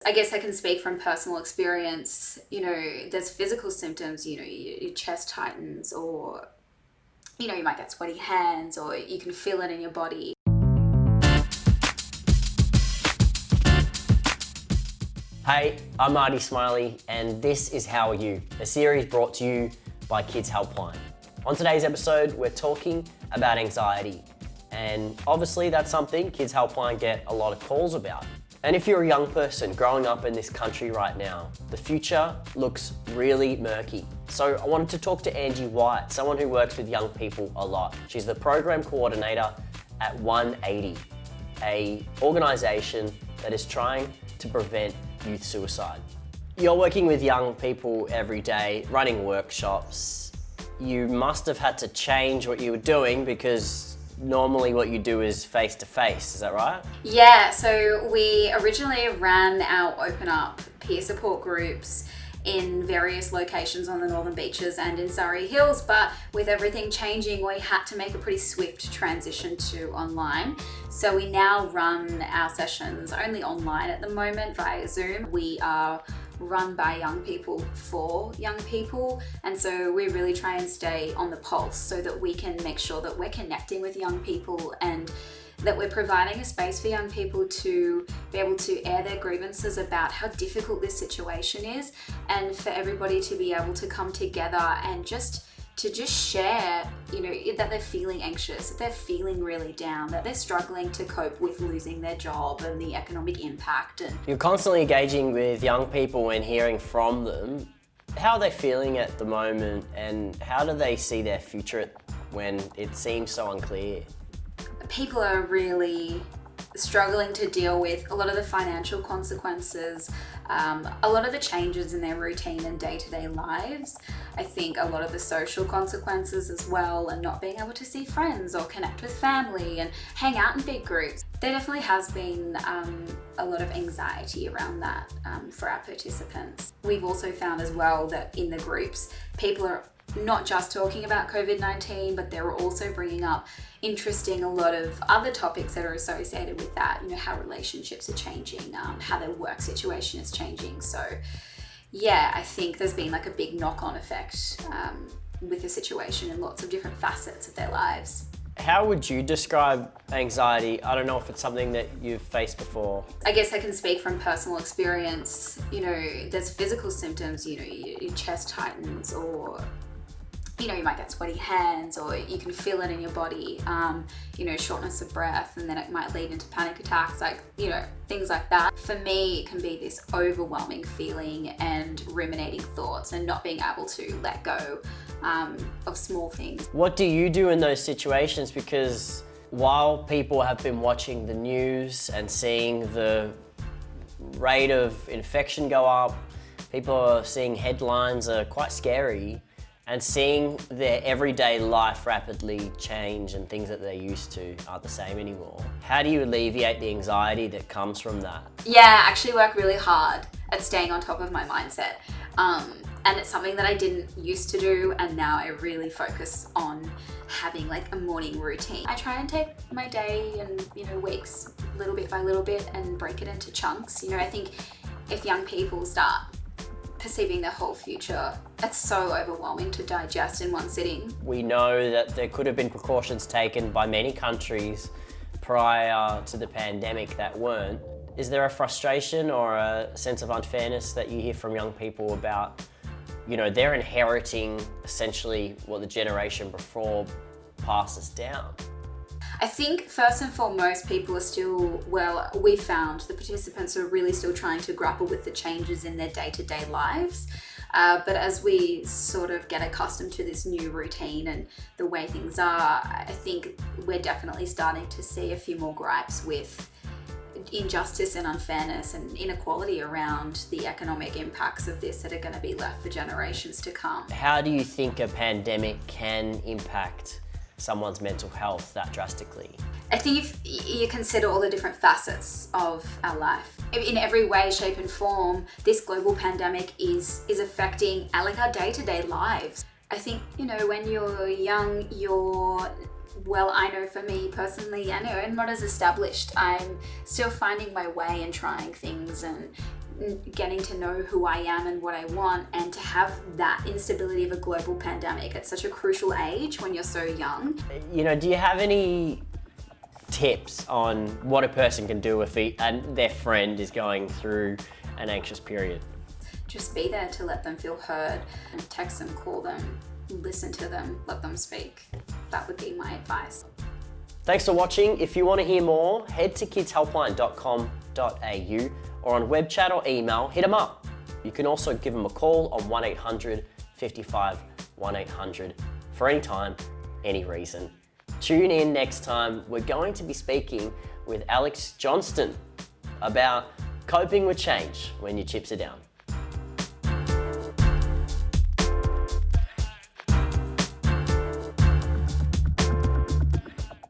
I guess I can speak from personal experience. There's physical symptoms, your chest tightens, or, you might get sweaty hands, or you can feel it in your body. Hey, I'm Marty Smiley, and this is How Are You, a series brought to you by Kids Helpline. On today's episode, we're talking about anxiety, and obviously that's something Kids Helpline get a lot of calls about. And if you're a young person growing up in this country right now, the future looks really murky. So I wanted to talk to Angie White, someone who works with young people a lot. She's the program coordinator at 180, an organisation that is trying to prevent youth suicide. You're working with young people every day, running workshops. You must have had to change what you were doing because normally what you do is face-to-face, is that right? Yeah, so we originally ran our Open Up peer support groups in various locations on the Northern Beaches and in Surrey Hills, but with everything changing, we had to make a pretty swift transition to online. So we now run our sessions only online at the moment via Zoom. We are run by young people for young people, and so we really try and stay on the pulse so that we can make sure that we're connecting with young people and that we're providing a space for young people to be able to air their grievances about how difficult this situation is, and for everybody to be able to come together and just share, that they're feeling anxious, that they're feeling really down, that they're struggling to cope with losing their job and the economic impact. And you're constantly engaging with young people and hearing from them. How are they feeling at the moment, and how do they see their future when it seems so unclear? People are really struggling to deal with a lot of the financial consequences, a lot of the changes in their routine and day-to-day lives. I think a lot of the social consequences as well, and not being able to see friends or connect with family and hang out in big groups. There definitely has been a lot of anxiety around that for our participants. We've also found as well that in the groups, people are not just talking about COVID-19, but they're also bringing up a lot of other topics that are associated with that, how relationships are changing, how their work situation is changing. So yeah, I think there's been like a big knock-on effect with the situation in lots of different facets of their lives. How would you describe anxiety? I don't know if it's something that you've faced before. I guess I can speak from personal experience. There's physical symptoms, your chest tightens, or you might get sweaty hands, or you can feel it in your body, shortness of breath, and then it might lead into panic attacks, things like that. For me, it can be this overwhelming feeling and ruminating thoughts and not being able to let go of small things. What do you do in those situations? Because while people have been watching the news and seeing the rate of infection go up, people are seeing headlines are quite scary, and seeing their everyday life rapidly change and things that they're used to aren't the same anymore. How do you alleviate the anxiety that comes from that? Yeah, I actually work really hard at staying on top of my mindset. And it's something that I didn't used to do, and now I really focus on having like a morning routine. I try and take my day and weeks little bit by little bit and break it into chunks. I think if young people start perceiving their whole future, it's so overwhelming to digest in one sitting. We know that there could have been precautions taken by many countries prior to the pandemic that weren't. Is there a frustration or a sense of unfairness that you hear from young people about, they're inheriting essentially what the generation before passes down? I think first and foremost, people are still, we found the participants are really still trying to grapple with the changes in their day-to-day lives. But as we sort of get accustomed to this new routine and the way things are, I think we're definitely starting to see a few more gripes with injustice and unfairness and inequality around the economic impacts of this that are going to be left for generations to come. How do you think a pandemic can impact someone's mental health that drastically? I think if you consider all the different facets of our life, in every way, shape and form, this global pandemic is affecting our day-to-day lives. I think, when you're young, I know for me personally, I'm not as established. I'm still finding my way and trying things and getting to know who I am and what I want, and to have that instability of a global pandemic at such a crucial age when you're so young. You know, do you have any tips on what a person can do if their friend is going through an anxious period? Just be there to let them feel heard, and text them, call them, listen to them, let them speak. That would be my advice. Thanks for watching. If you want to hear more, head to kidshelpline.com.au or on web chat or email, hit them up. You can also give them a call on 1800 55 1800 for any time, any reason. Tune in next time. We're going to be speaking with Alex Johnston about coping with change when your chips are down.